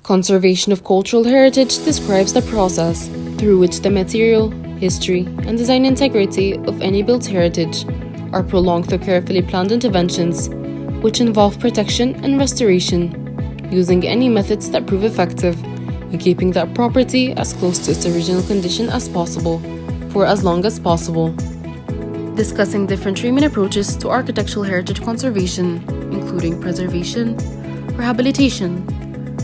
Conservation of cultural heritage describes the process through which the material, history, and design integrity of any built heritage are prolonged through carefully planned interventions, which involve protection and restoration, using any methods that prove effective in keeping that property as close to its original condition as possible for as long as possible. Discussing different treatment approaches to architectural heritage conservation, including preservation, rehabilitation,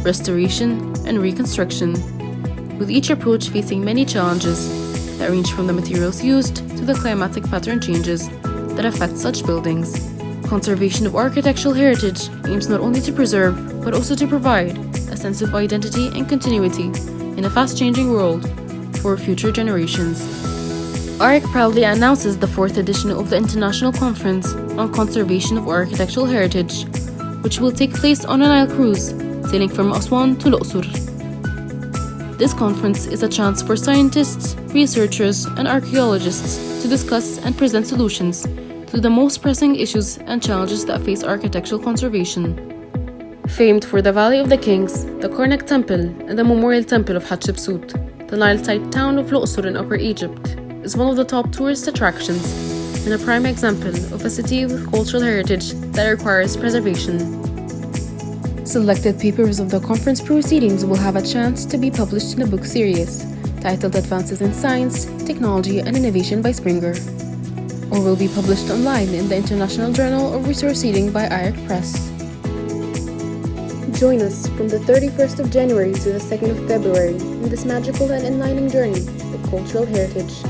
restoration, and reconstruction, with each approach facing many challenges that range from the materials used to the climatic pattern changes that affect such buildings. Conservation of architectural heritage aims not only to preserve, but also to provide a sense of identity and continuity in a fast-changing world for future generations. IEREK proudly announces the 4th edition of the International Conference on Conservation of Architectural Heritage, which will take place on a Nile cruise sailing from Aswan to Luqsur. This conference is a chance for scientists, researchers, and archaeologists to discuss and present solutions to the most pressing issues and challenges that face architectural conservation. Famed for the Valley of the Kings, the Karnak Temple, and the Memorial Temple of Hatshepsut, the Nile-site town of Luqsur in Upper Egypt is one of the top tourist attractions and a prime example of a city with cultural heritage that requires preservation. Selected papers of the conference proceedings will have a chance to be published in a book series titled Advances in Science, Technology and Innovation by Springer, or will be published online in the International Journal of Resource Reading by IEREK Press. Join us from the 31st of January to the 2nd of February in this magical and enlightening journey of cultural heritage.